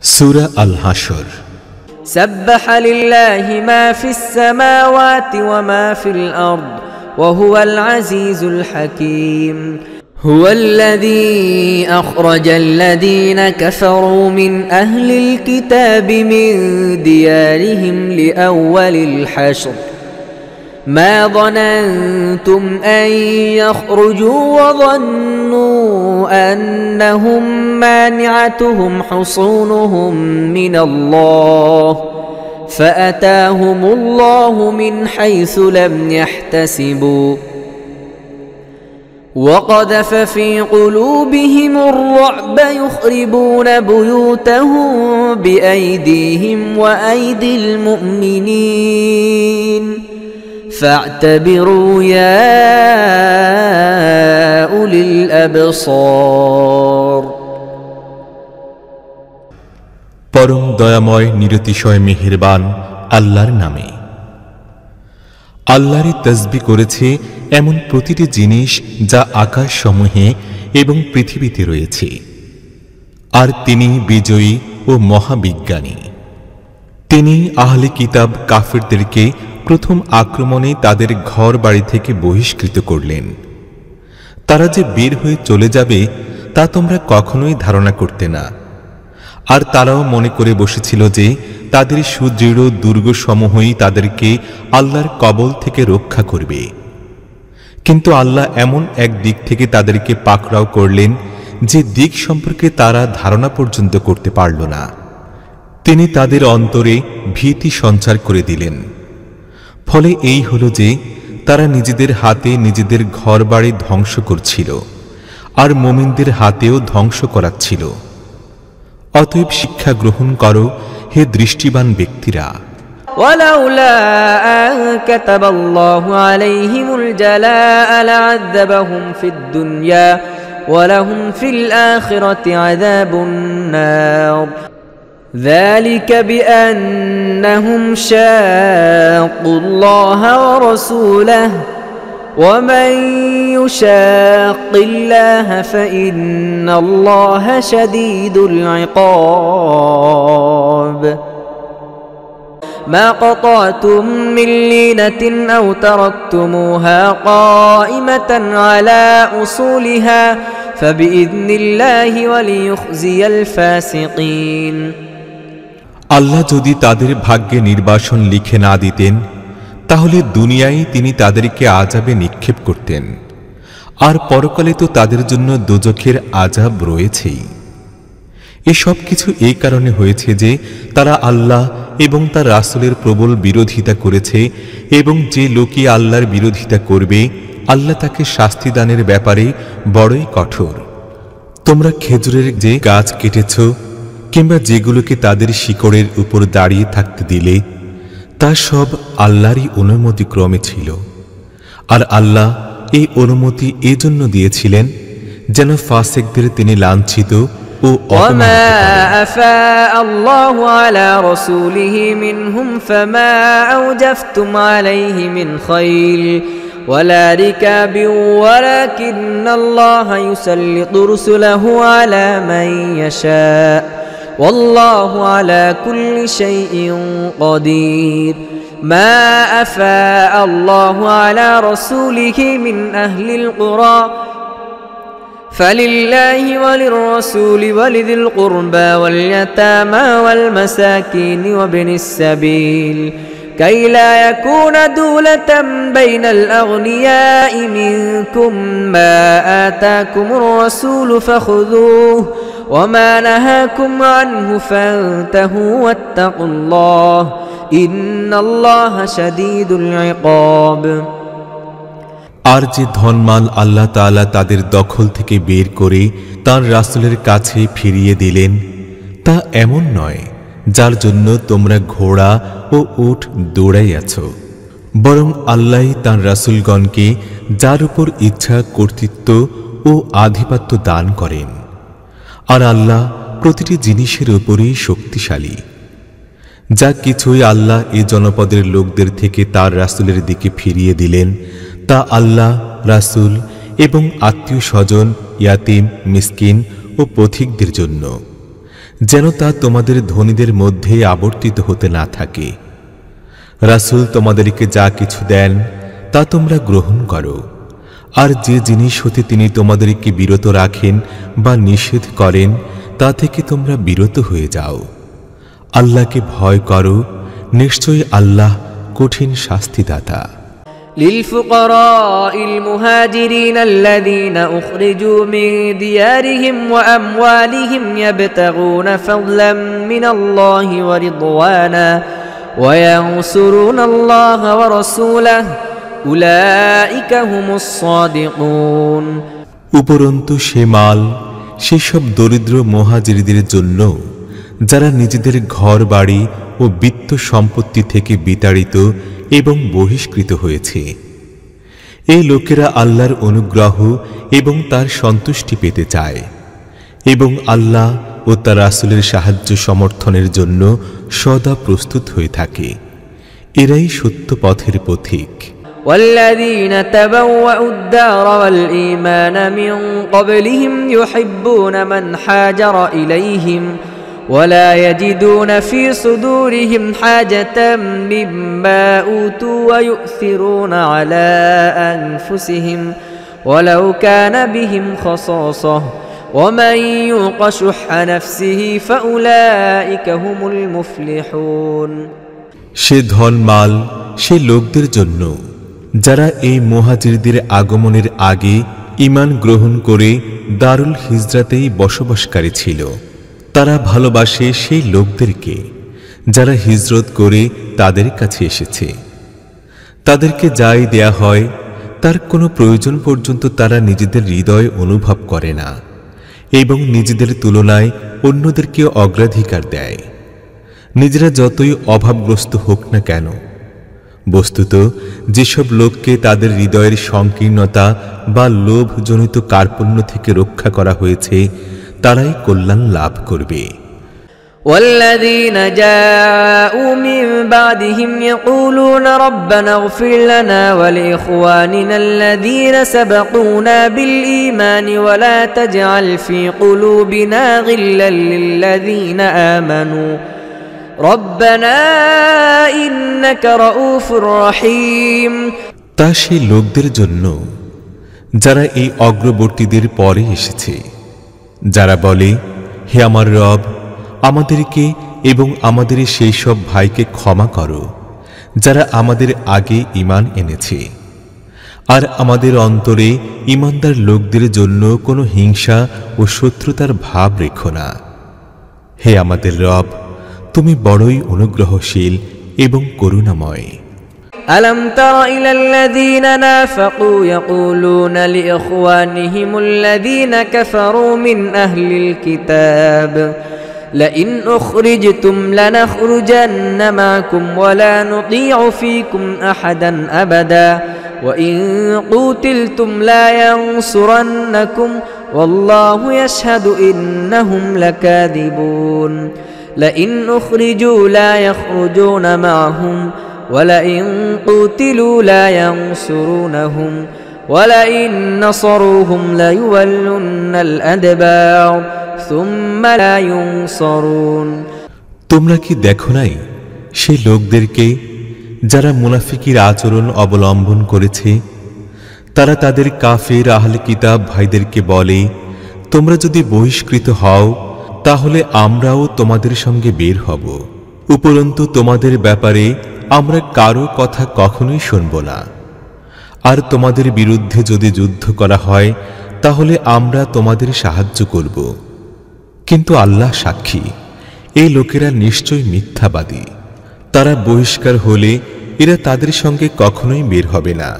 সূরা আল হাশর। سبح لله ما في السماوات وما في الأرض وهو العزيز الحكيم هو الذي أخرج الذين كفروا من أهل الكتاب من ديارهم لأول الحشر ما ظننتم أن يخرجوا وظنوا أنهم مانعتهم حصونهم من الله فأتاهم الله من حيث لم يحتسبوا وقذف في قلوبهم الرعب يخربون بيوتهم بأيديهم وأيدي المؤمنين فاعتبروا يا أولي الأبصار পরম দয়াময় নিরতিশয় মেহেরবান আল্লাহর নামে। আল্লাহরই তাসবিহ করেছে এমন প্রতিটি জিনিস যা আকাশসমূহে এবং পৃথিবীতে রয়েছে, আর তিনি বিজয়ী ও মহাবিজ্ঞানী। তিনি আহলে কিতাব কাফিরদেরকে প্রথম আক্রমণে তাদের ঘর বাড়ি থেকে বহিষ্কৃত করলেন। তারা যে বের হয়ে চলে যাবে তা তোমরা কখনোই ধারণা করতে না, আর তারাও মনে করে বসেছিল যে তাদের সুদৃঢ় দুর্গসমূহই তাদেরকে আল্লাহর কবল থেকে রক্ষা করবে। কিন্তু আল্লাহ এমন এক দিক থেকে তাদেরকে পাকড়াও করলেন যে দিক সম্পর্কে তারা ধারণা পর্যন্ত করতে পারল না। তিনি তাদের অন্তরে ভীতি সঞ্চার করে দিলেন। ফলে এই হল যে তারা নিজেদের হাতে নিজেদের ঘরবাড়ি ধ্বংস করছিল, আর মুমিনদের হাতেও ধ্বংস করাচ্ছিল। অতএব শিক্ষা গ্রহণ করো হে দৃষ্টিবান ব্যক্তিরা। ولولا أن كتب الله عليهم الجلاء لعذبهم في الدنيا ولهم في الآخرة عذاب النار ذلك بأنهم شاقوا الله ورسوله ومن يشاق الله فإن الله شديد العقاب ما قطعتم من لينة أو تركتموها قائمة على أصولها فبإذن الله وليخزي الفاسقين আল্লাহ যদি তাদের ভাগ্যে নির্বাসন লিখে না দিতেন তাহলে দুনিয়ায় তিনি তাদেরকে আযাবে নিক্ষেপ করতেন, আর পরকালে তো তাদের জন্য দোজখের আযাব রয়েছেই। এসব কিছু এই কারণে হয়েছে যে তারা আল্লাহ এবং তার রাসূলের প্রবল বিরোধিতা করেছে, এবং যে লোকই আল্লাহর বিরোধিতা করবে আল্লাহ তাকে শাস্তি দানের ব্যাপারে বড়ই কঠোর। তোমরা খেজুরের যে গাছ কেটেছ কিংবা যেগুলোকে তাদের শিকড়ের উপর দাঁড়িয়ে থাকতে দিলে তা সব আল্লাহরই অনুমতি ক্রমে ছিল, আর আল্লাহ এই অনুমতি এজন্য দিয়েছিলেন যেন ফাসিকদের তিনি লাঞ্ছিত ও وما أفاء الله على رسوله منهم فما أوجفتم عليه من خيل ولا ركاب ولكن الله يسلط رسله على من يشاء والله على كل شيء قدير ما أفاء الله على رسوله من أهل القرى فلله وللرسول ولذي القربى واليتامى والمساكين وابن السبيل كي لا يكون دولة بين الأغنياء منكم ما آتاكم الرسول فخذوه وما نهاكم عنه فانتهوا واتقوا الله إن الله شديد العقاب আর যে ধনমাল আল্লাহ তাআলা তাদের দখল থেকে বের করে তার রাসূলের কাছে ফিরিয়ে দিলেন তা এমন নয় যার জন্য তোমরা ঘোড়া ও উট দৌড়াইয়াছ, বরং আল্লাহই তার রাসূলগণকে যার উপর ইচ্ছা কর্তৃত্ব ও আধিপত্য দান করেন, আর আল্লাহ প্রতিটি জিনিসের উপরই শক্তিশালী। যা কিছুই আল্লাহ এ জনপদের লোকদের থেকে তার রাসূলের দিকে ফিরিয়ে দিলেন তা আল্লাহ, রাসূল এবং আত্মীয় স্বজন, ইয়াতীম, মিসকিন ও পথিকদের জন্য, যেন তা তোমাদের ধনীদের মধ্যে আবর্তিত হতে না থাকে। রাসূল তোমাদেরকে যা কিছু দেন তা তোমরা গ্রহণ করো, আর যে জিনিস হতে তিনি তোমাদেরকে বিরত রাখেন বা নিষেধ করেন তা থেকে তোমরা বিরত হয়ে যাও। আল্লাহকে ভয় করো, নিশ্চয়ই আল্লাহ কঠিন শাস্তিদাতা। للفقراء المهاجرين الذين أخرجوا من ديارهم وأموالهم يبتغون فضلا من الله ورضوانا وينصرون الله ورسوله أولئك هم الصادقون। উপরন্তু সে মাল সেসব দরিদ্র মুহাজিরদের জন্য যারা নিজেদের ঘর বাড়ি ও বিত্ত সম্পত্তি থেকে বিতাড়িত এবং বহিষ্কৃত হয়েছে। এই লোকেরা আল্লাহর অনুগ্রহ এবং তার সন্তুষ্টি পেতে চায় এবং আল্লাহ ও তার রাসূলের সাহায্য সমর্থনের জন্য সদা প্রস্তুত হয়ে থাকে। এরাই সত্য পথের পথিক। والذين تبوأوا الدار والإيمان من قبلهم يحبون من هاجر إليهم ولا يجدون في صدورهم حاجة مما أوتوا ويؤثرون على أنفسهم ولو كان بهم خصاصة ومن يوق شح نفسه فأولئك هم المفلحون। সে ধন মাল সে লোকদের জন্য যারা এই মুহাজিরদের আগমনের আগে ঈমান গ্রহণ করে দারুল হিজরাতেই বসবাসকারী ছিল। তারা ভালোবাসে সেই লোকদেরকে যারা হিজরত করে তাদের কাছে এসেছে। তাদেরকে যাই দেয়া হয় তার কোনো প্রয়োজন পর্যন্ত তারা নিজেদের হৃদয় অনুভব করে না এবং নিজেদের তুলনায় অন্যদেরকে অগ্রাধিকার দেয়, নিজেরা যতই অভাবগ্রস্ত হোক না কেন। বস্তুত যেসব লোককে তাদের হৃদয়ের সংকীর্ণতা বা লোভজনিত কার্পণ্য থেকে রক্ষা করা হয়েছে তারাই কল্যাণ লাভ করবে। والذين جاءوا من بعدهم يقولون ربنا اغفر لنا ولإخواننا الذين سبقونا بالإيمان ولا تجعل في قلوبنا غلا للذين آمنوا ربنا إنك رؤوف رحيم। তা সেই লোকদের জন্য যারা এই অগ্রবর্তীদের পরে এসেছে, যারা বলে, হে আমার রব, আমাদেরকে এবং আমাদের সেই সব ভাইকে ক্ষমা করো যারা আমাদের আগে ঈমান এনেছে, আর আমাদের অন্তরে ঈমানদার লোকদের জন্য কোনো হিংসা ও শত্রুতার ভাব রেখো না। হে আমাদের রব, তুমি বড়ই অনুগ্রহশীল এবং করুণাময়। ألم تر إلى الذين نافقوا يقولون لإخوانهم الذين كفروا من أهل الكتاب لئن أخرجتم لنخرجن معكم ولا نطيع فيكم أحدا أبدا وإن قوتلتم لا ينصرنكم والله يشهد إنهم لكاذبون لئن أخرجوا لا يخرجون معهم ولئن قتلوا لا ينصرونهم ولئن نصروهم ليولن الأدبار ثم لا ينصرون। তোমরা কি দেখো নাই সেই লোকদেরকে যারা মুনাফিকের আচরণ অবলম্বন করেছে? তারা তাদের কাফের আহলে কিতাব ভাইদেরকে বলে, তোমরা যদি বহিষ্কৃত হও তাহলে আমরাও তোমাদের সঙ্গে বের হব, উপরন্তু তোমাদের ব্যাপারে আমরা কারো কথা কখনোই শুনব না, আর তোমাদের বিরুদ্ধে যদি যুদ্ধ করা হয় তাহলে আমরা তোমাদের সাহায্য করব। কিন্তু আল্লাহ সাক্ষী, এই লোকেরা নিশ্চয় মিথ্যাবাদী। তারা বহিষ্কার হলে এরা তাদের সঙ্গে কখনোই বের হবে না,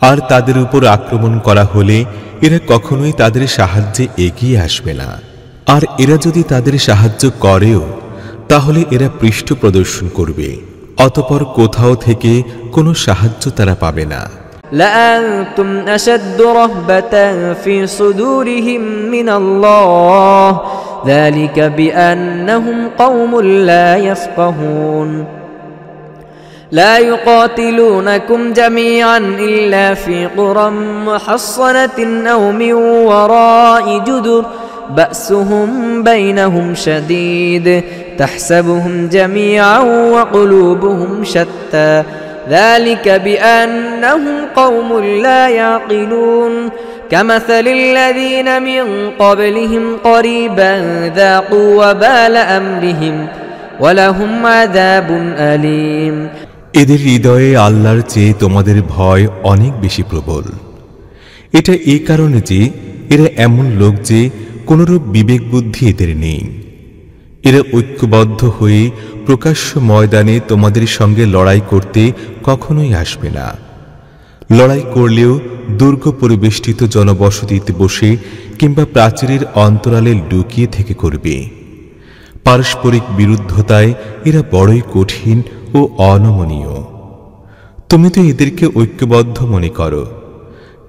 আর তাদের উপর আক্রমণ করা হলে এরা কখনোই তাদের সাহায্যে এগিয়ে আসবে না, আর এরা যদি তাদের সাহায্য করেও তাহলে এরা পৃষ্ঠ প্রদর্শন করবে, অতঃপর কোথাও থেকে কোনো সাহায্য তারা পাবে না। لأنتم أشد رهبة في صدورهم من الله ذلك بأنهم قوم لا يفقهون لا يقاتلونكم جميعا إلا في قرى محصنة أو من وراء جدر بأسهم بينهم شديد تحسبهم جميعا وقلوبهم شتى ذلك بأنهم قوم لا يعقلون كمثل الذين من قبلهم قريبا ذاقوا وبال أمرهم ولهم عذاب أليم এদের হৃদয়ে আল্লাহর চেয়ে তোমাদের ভয় অনেক বেশি প্রবল। এটা এই কারণে যে এরা এমন লোক যে কোনরূপ বিবেক বুদ্ধি এদের নেই। এরা ঐক্যবদ্ধ হয়ে প্রকাশ্য ময়দানে তোমাদের সঙ্গে লড়াই করতে কখনোই আসবে না। লড়াই করলেও দুর্গ পরিবেষ্টিত জনবসতিতে বসে কিংবা প্রাচীরের অন্তরালে লুকিয়ে থেকে করবে। পারস্পরিক বিরুদ্ধতায় এরা বড়ই কঠিন ও অনমনীয়। তুমি তো এদেরকে ঐক্যবদ্ধ মনে করো,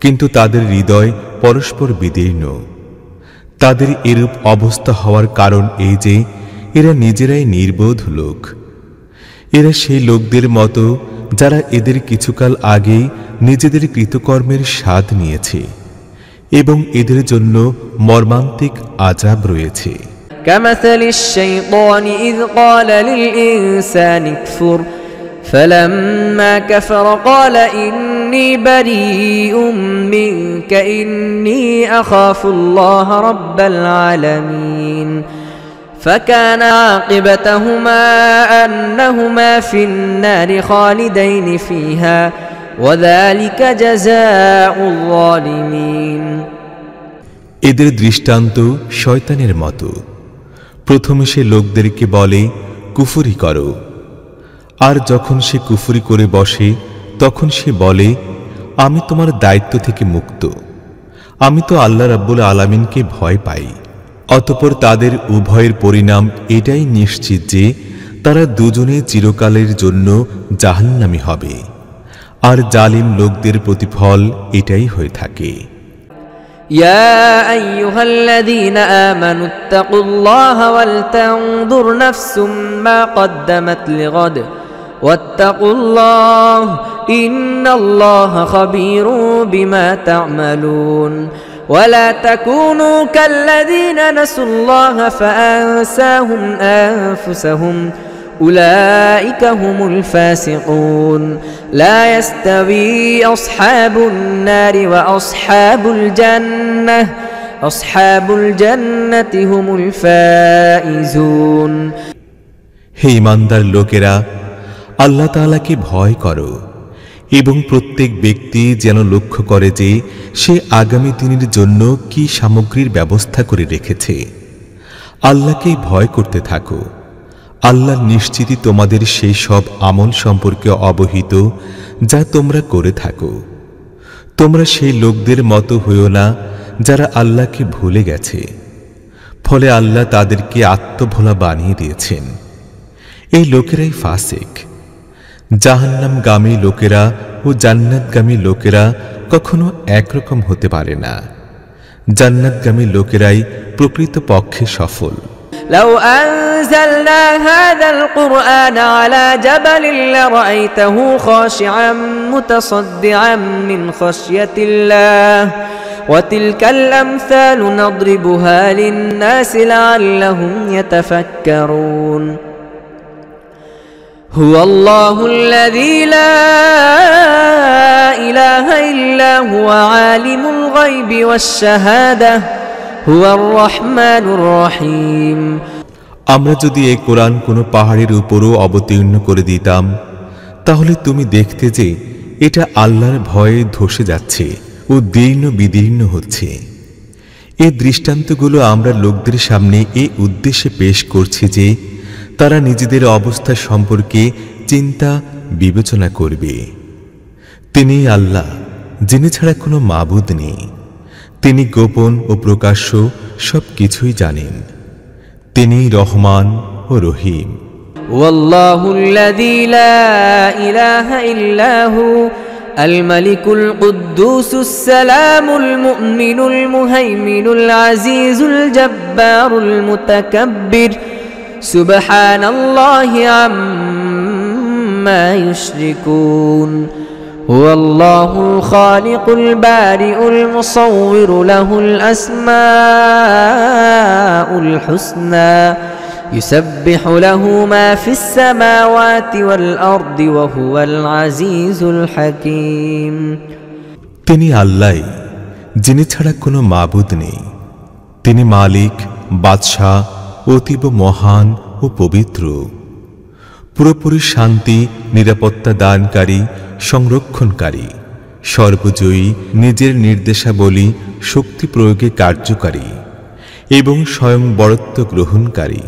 কিন্তু তাদের হৃদয় পরস্পর বিদীর্ণ। তাদের এরূপ অবস্থা হওয়ার কারণ এই যে এরা নিজেরাই নির্বোধ লোক। এরা সেই লোকদের মতো যারা এদের কিছুকাল আগেই নিজেদের কৃতকর্মের স্বাদ নিয়েছে এবং এদের জন্য মর্মান্তিক আযাব রয়েছে। كمثل الشيطان إذ قال للإنسان اكفر فلما كفر قال إني بريء منك إني أخاف الله رب العالمين فكان عاقبتهما أنهما في النار خالدين فيها وذلك جزاء الظالمين এদের দৃষ্টান্ত শয়তানের মতো। প্রথমে সে লোকদেরকে বলে কুফরি করো, আর যখন সে কুফরি করে বসে তখন সে বলে আমি তোমার দায়িত্ব থেকে মুক্ত, আমি তো আল্লাহ রাব্বুল আলামিনকে ভয় পাই। অতঃপর তাদের উভয়ের পরিণাম এটাই নিশ্চিত যে তারা দুজনে চিরকালের জন্য জাহান্নামী হবে, আর জালিম লোকদের প্রতিফল এটাই হয়ে থাকে। يا أيها الذين آمنوا اتقوا الله ولتنظر نفس ما قدمت لغد واتقوا الله إن الله خبير بما تعملون ولا تكونوا كالذين نسوا الله فأنساهم أنفسهم أولئك هم الفاسقون لا يستوي أصحاب النار وأصحاب الجنة أصحاب الجنة هم الفائزون হে ঈমানদার লোকেরা, আল্লাহ তাআলাকে ভয় করো এবং প্রত্যেক ব্যক্তি যেন লক্ষ্য করে যে সে আগামী দিনের জন্য কি সামগ্রীর ব্যবস্থা করে রেখেছে। আল্লাহকেই ভয় করতে থাকো। আল্লাহ নিশ্চিতই তোমাদের সেই সব আমল সম্পর্কে অবহিত যা তোমরা করে থাকো। তোমরা সেই লোকদের মতো হইও না যারা আল্লাহকে ভুলে গেছে, ফলে আল্লাহ তাদেরকে আত্মভোলা বানিয়ে দিয়েছেন। এই লোকেরাই ফাসিক। জাহান্নামগামী লোকেরা ও জান্নাতগামী লোকেরা কখনো একরকম হতে পারে না। জান্নাতগামী লোকেরাই প্রকৃতপক্ষে সফল। لو أنزلنا هذا القرآن على جبل لرأيته خاشعا متصدعا من خشية الله وتلك الأمثال نضربها للناس لعلهم يتفكرون هو الله الذي لا إله إلا هو عالم الغيب والشهادة هو الرحمن الرحيم আমরা যদি এই কোরআন কোনো পাহাড়ের উপরও অবতীর্ণ করে দিতাম, তাহলে তুমি দেখতে যে এটা আল্লাহর ভয়ে ধসে যাচ্ছে ও দীর্ণ বিদীর্ণ হচ্ছে। এই দৃষ্টান্তগুলো আমরা লোকদের সামনে এই উদ্দেশ্যে পেশ করছি যে তারা নিজেদের অবস্থা সম্পর্কে চিন্তা বিবেচনা করবে। তিনি আল্লাহ, যিনি ছাড়া কোনো মাবুদ নেই। তিনি গোপন ও প্রকাশ্য সব কিছুই জানেন। তিনি রহমান ও রহিম। ওয়াল্লাহু আল্লাযী লা ইলাহা ইল্লা হু আল মালিকুল কুদ্দুসুস সালামুল মুমিনুল মুহাইমিনুল আজিজুল জব্বারুল মুতাকাব্বির সুবহানাল্লাহি আম্মা ইউশরিকুন هو الله الخالق البارئ المصور له الأسماء الحسنى يسبح له ما في السماوات والأرض وهو العزيز الحكيم তিনি আল্লাহ, যিনি ছাড়া কোনো মাবুদ নেই। তিনি মালিক, বাদশাহ, অতীব মহান ও পবিত্র, পুরোপুরি শান্তি নিরাপত্তা দানকারী, সংরক্ষণকারী, সর্বজয়ী, নিজের নির্দেশাবলী শক্তি প্রয়োগে কার্যকারী এবং স্বয়ং বরত্ব গ্রহণকারী।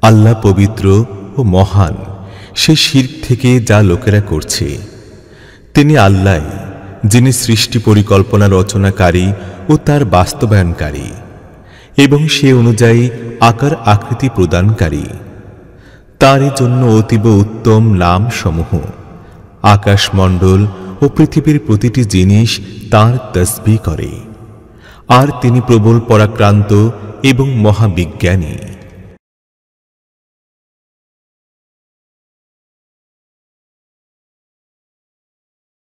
আল্লাহ পবিত্র ও মহান সে শিরক থেকে যা লোকেরা করছে। তিনি আল্লাহ, যিনি সৃষ্টি পরিকল্পনা রচনাকারী ও তার বাস্তবায়নকারী এবং সে অনুযায়ী আকার আকৃতি প্রদানকারী। তারই জন্য অতীব উত্তম নাম সমূহ। আকাশমণ্ডল ও পৃথিবীর প্রতিটি জিনিস তাঁর তসবিহ করে, আর তিনি প্রবল পরাক্রান্ত এবং মহাবিজ্ঞানী।